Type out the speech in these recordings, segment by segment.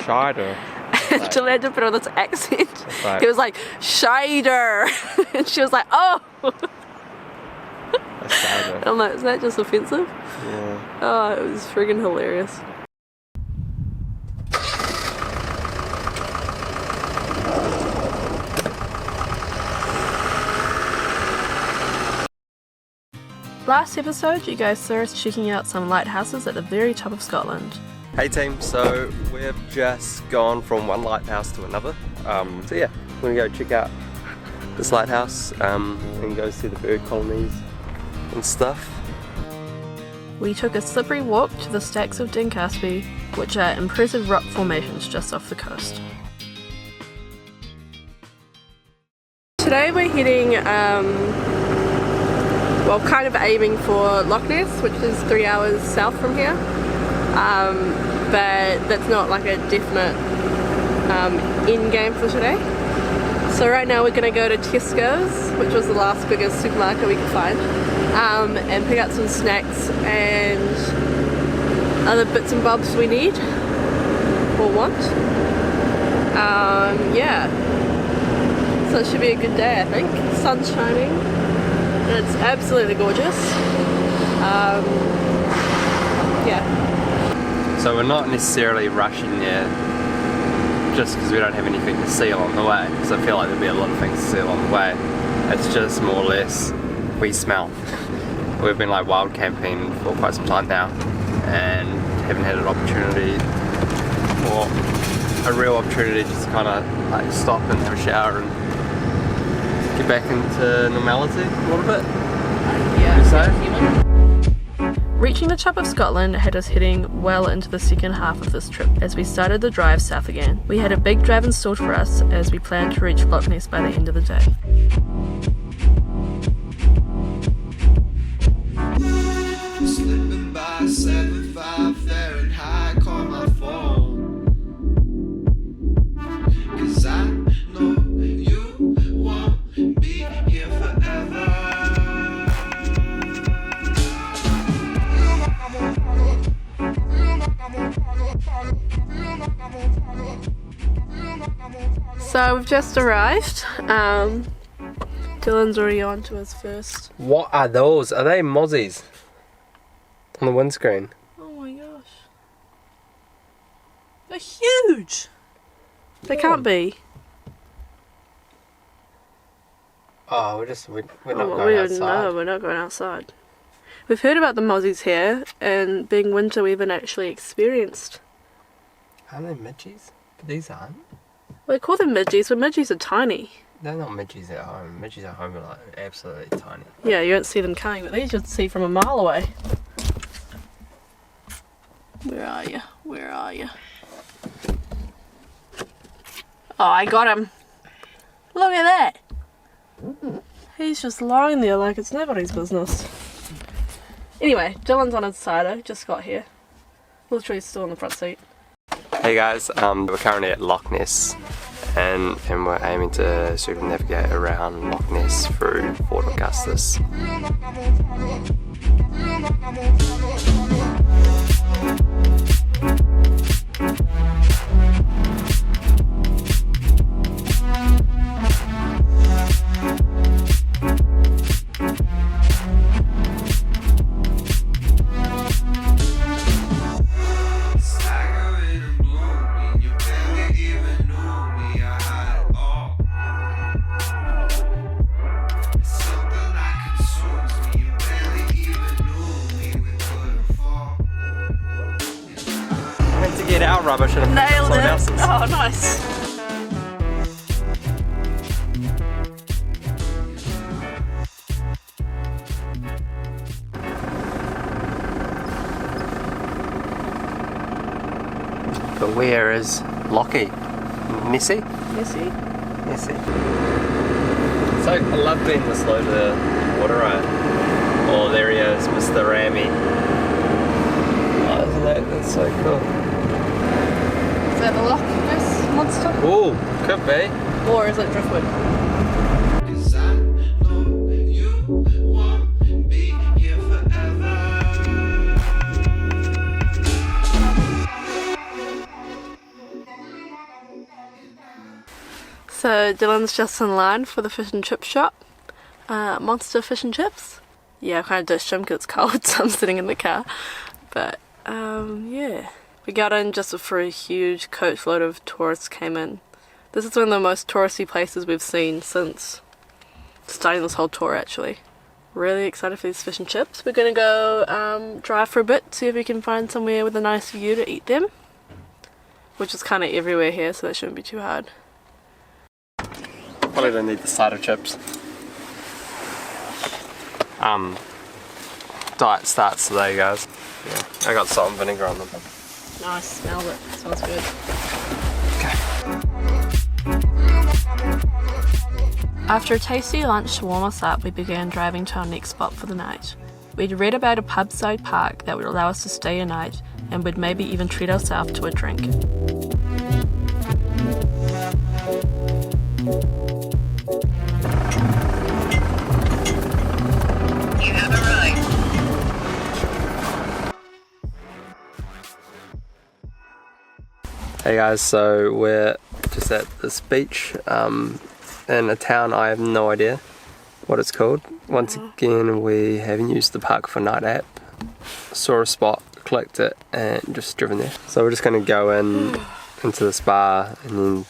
Shider. And Jill had to put on this accent. Like, he was like, Shider. And she was like, oh. I'm like, is that just offensive? Yeah. Oh, it was friggin' hilarious. Last episode, you guys saw us checking out some lighthouses at the very top of Scotland. Hey team, so we've just gone from one lighthouse to another. So yeah, we're gonna go check out this lighthouse and go see the bird colonies and stuff. We took a slippery walk to the stacks of Dincaspy, which are impressive rock formations just off the coast. Today we're heading, well, kind of aiming for Lock Ness, which is 3 hours south from here, but that's not like a definite end game for today. So right now we're going to go to Toska's, which was the last biggest supermarket we could find, and pick up some snacks and other bits and bobs we need or want. Yeah, so it should be a good day, I think. The sun's shining and it's absolutely gorgeous. Yeah. So we're not necessarily rushing there just because we don't have anything to see along the way, because I feel like there'll be a lot of things to see along the way. It's just more or less we smell. We've been like wild camping for quite some time now and haven't had an opportunity or a real opportunity just to kind of like stop and have a shower and get back into normality a little bit. Yeah. So? Reaching the top of Scotland had us heading well into the second half of this trip as we started the drive south again. We had a big drive installed for us as we planned to reach Lock Ness by the end of the day. Slipping by 75 Fahrenheit, call my phone. 'Cause I know you won't be here forever. So we've just arrived. Dylan's already on to his first. What are those? Are they mozzies on the windscreen? Oh my gosh. They're huge! They can't be. Oh, we're not going outside. No, we're not going outside. We've heard about the mozzies here, and being winter we haven't actually experienced. Aren't they midgies? But these aren't. We call them midgies, but midgies are tiny. They're not midgies at home. Midgies at home are like absolutely tiny. Yeah, you don't see them coming, but these you'd see from a mile away. Where are you? Where are you? Oh, I got him. Look at that. He's just lying there like it's nobody's business. Anyway, Dylan's on his cider, just got here. Literally still in the front seat. Hey guys, we're currently at Lock Ness and we're aiming to circumnavigate around Lock Ness through Fort Augustus. Get our rubbish and nailed someone it. else's. Oh, nice. But where is Lockie? Nessie? Nessie. Nessie. So I love being this low to the water ride. Oh, there he is, Mr. Rammy. Oh, isn't that's so cool. Is that the Loch Ness monster? Oh, could be. Or is it driftwood? So Dylan's just in line for the fish and chip shop. Monster fish and chips. Yeah, I kind of ditched him because it's cold, so I'm sitting in the car. But yeah, we got in just before a huge coachload of tourists came in. This is one of the most touristy places we've seen since starting this whole tour, actually. Really excited for these fish and chips. We're gonna go drive for a bit, see if we can find somewhere with a nice view to eat them, which is kind of everywhere here, so that shouldn't be too hard. Probably don't need the cider chips. Diet starts today, guys. Yeah, I got salt and vinegar on them. Nice, smells it. Smells good. Okay. After a tasty lunch to warm us up, we began driving to our next spot for the night. We'd read about a pub-side park that would allow us to stay a night and would maybe even treat ourselves to a drink. You have arrived. Hey guys, so we're just at this beach in a town. I have no idea what it's called. Once again, we haven't used the Park for Night app. Saw a spot, clicked it, and just driven there. So we're just going to go into this bar and then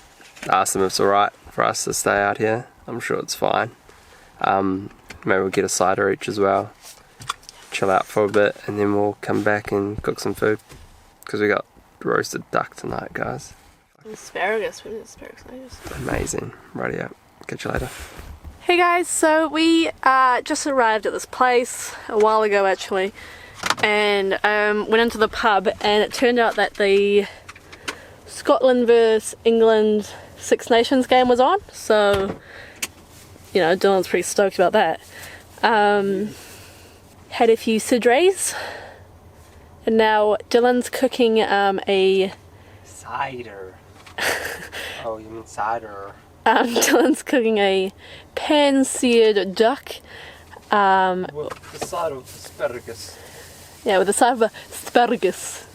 ask them if it's alright for us to stay out here. I'm sure it's fine. Maybe we'll get a cider each as well. Chill out for a bit, and then we'll come back and cook some food. Because we got roasted duck tonight, guys. Asparagus, we did asparagus. Amazing. Radio. Catch you later. Hey guys, so we just arrived at this place a while ago actually, and went into the pub, and it turned out that the Scotland vs England Six Nations game was on, so you know, Dylan's pretty stoked about that. Had a few cidres, and now Dylan's cooking a Cider. Oh, you mean cider? Dylan's cooking a pan-seared duck. With the side of asparagus. Yeah, with a side of asparagus.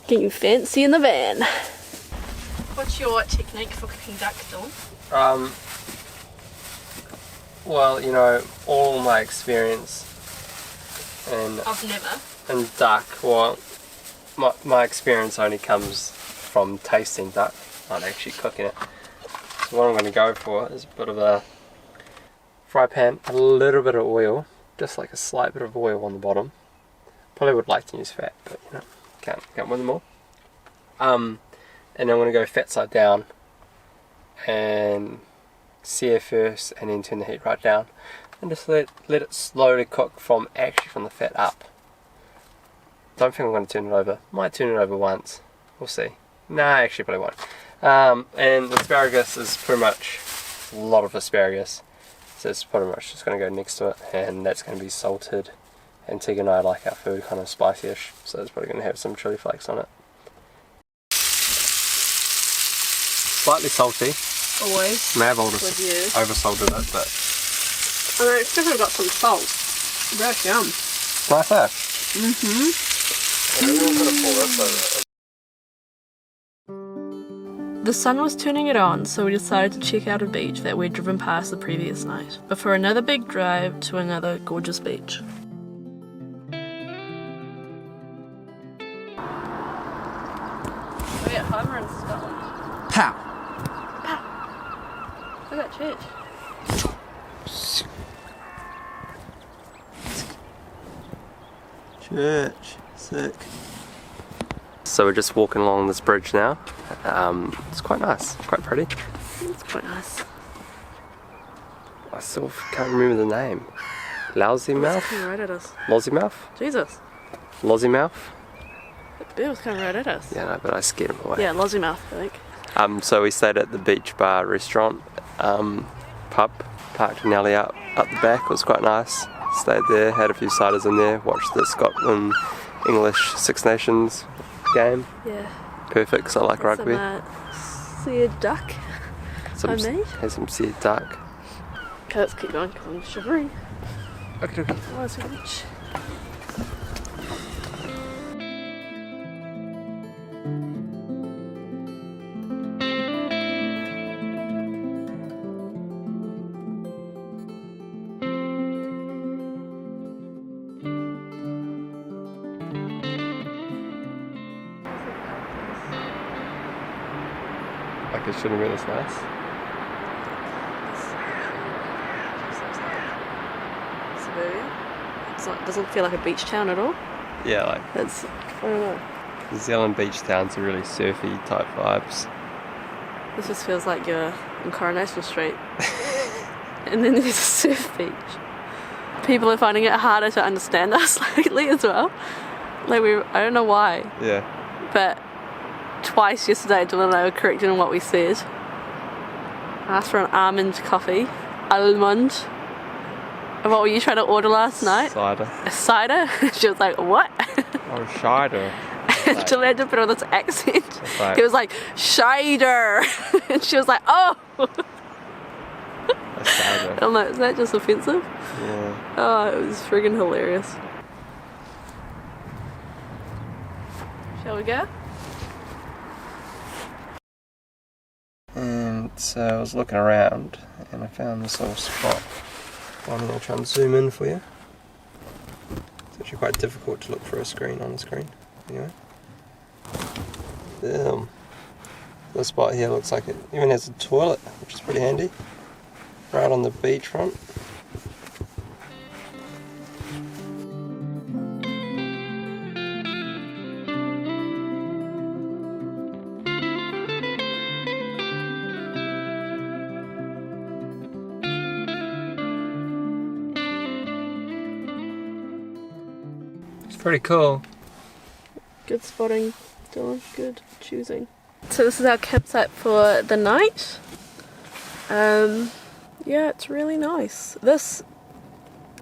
Getting fancy in the van. What's your technique for cooking duck, Dylan? Well, you know, all my experience in duck, well, my experience only comes from tasting duck, not actually cooking it. So what I'm going to go for is a bit of a fry pan, a little bit of oil, just like a slight bit of oil on the bottom. Probably would like to use fat, but you know, can't win them all. And I'm going to go fat side down and sear first, and then turn the heat right down, and just let it slowly cook from the fat up. Don't think I'm going to turn it over. Might turn it over once. We'll see. Nah, actually probably won't. And the asparagus is pretty much a lot of asparagus, so it's pretty much just going to go next to it, and that's going to be salted. And Tig and I like our food kind of spicy-ish, so it's probably going to have some chili flakes on it. Slightly salty. Always. May have oversalted it, but I mean, it's definitely got some salt. That's yum. nice, eh? The sun was turning it on, so we decided to check out a beach that we'd driven past the previous night, before another big drive to another gorgeous beach. We're at Homer in Scotland. Pow! Look at that church. Church, sick. So we're just walking along this bridge now. It's quite nice, quite pretty. It's quite nice. I still can't remember the name. Lossiemouth? It's coming right at us. Lossiemouth? Jesus. Lossiemouth? That bear was coming right at us. Yeah, no, but I scared him away. Yeah, Lossiemouth, I think. So we stayed at the beach bar restaurant, pub, parked an alley up the back. It was quite nice. Stayed there, had a few ciders in there, watched the Scotland English Six Nations game. Yeah. Perfect, because I like rugby. Some seared duck. I made. Had some seared duck. Okay, let's keep going because I'm shivering. Okay, okay. Oh, it's a beach. Like it shouldn't be this nice. Suburbia. It doesn't feel like a beach town at all. Yeah, like It's, I don't know. New Zealand beach towns are really surfy type vibes. This just feels like you're in Coronation Street. And then there's a surf beach. People are finding it harder to understand us lately as well. Like I don't know why, Yeah. but twice yesterday Dylan and I were corrected on what we said. I asked for an almond coffee. Almond. And what were you trying to order last night? Cider. A cider? She was like, what? Oh, cider. Dylan had to put on this accent. Like, He was like, cider. And she was like, oh. a cider. I'm like, is that just offensive? Yeah. Oh, it was friggin' hilarious. Shall we go? And so I was looking around and I found this little spot. I'm going to try and zoom in for you. It's actually quite difficult to look for a screen on the screen. Anyway. This spot here looks like it even has a toilet, which is pretty handy. Right on the beachfront. It's pretty cool. Good spotting, Dylan. Good choosing. So this is our campsite for the night. Yeah, it's really nice. This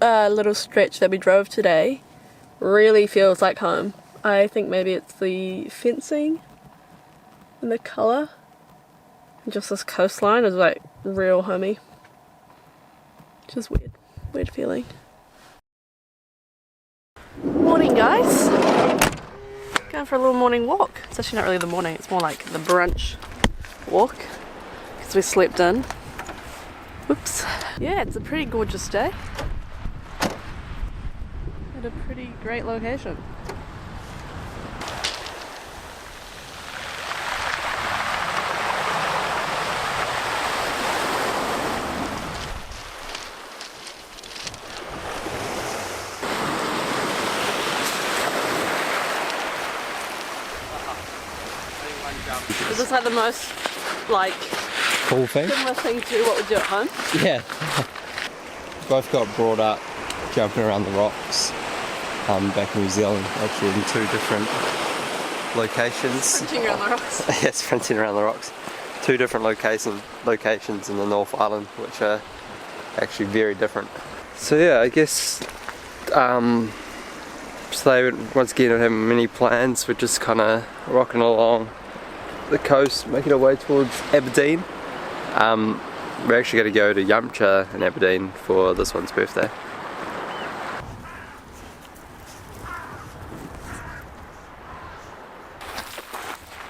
little stretch that we drove today really feels like home. I think maybe it's the fencing and the colour. Just this coastline is like real homey. Just weird. Weird feeling. Morning, guys. Going for a little morning walk. It's actually not really the morning, it's more like the brunch walk because we slept in. Whoops. Yeah, it's a pretty gorgeous day at a pretty great location. Is this like the most like Cool thing? similar thing to what we do at home? Yeah. Both got brought up jumping around the rocks back in New Zealand, actually in two different locations. Sprinting around the rocks. Yeah, sprinting around the rocks. Two different locations in the North Island, which are actually very different. So yeah, I guess today once again I don't have many plans. We're just kind of rocking along the coast, making our way towards Aberdeen. We're actually going to go to Yumcha in Aberdeen for this one's birthday.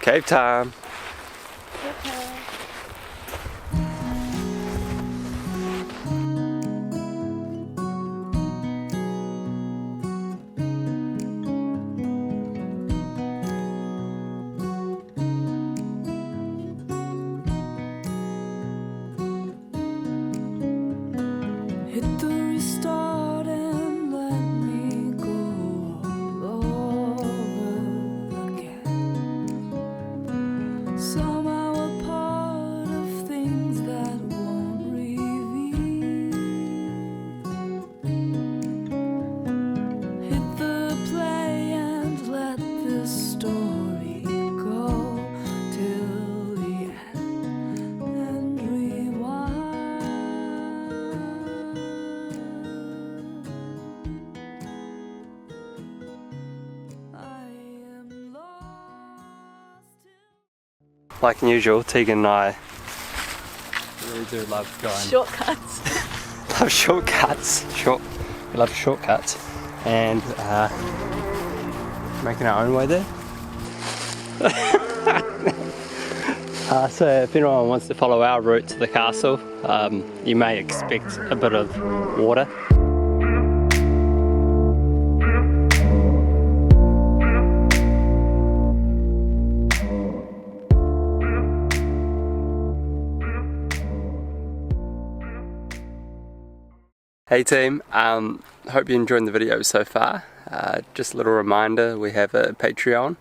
Cave time! Hit the restart and let me go all over again. Somehow a part of things that won't reveal. Hit the play and let this story go till the end and rewind. Like usual, Tegan and I really do love going. Shortcuts. Love shortcuts. We love shortcuts and making our own way there. So if anyone wants to follow our route to the castle, you may expect a bit of water. Hey team, hope you're enjoying the video so far. Just a little reminder, we have a Patreon.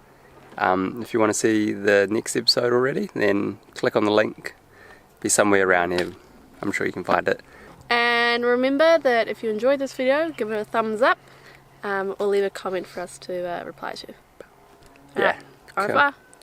If you want to see the next episode already, then click on the link. Be somewhere around here. I'm sure you can find it. And remember that if you enjoyed this video, give it a thumbs up or leave a comment for us to reply to. Yeah. Au revoir. Cool.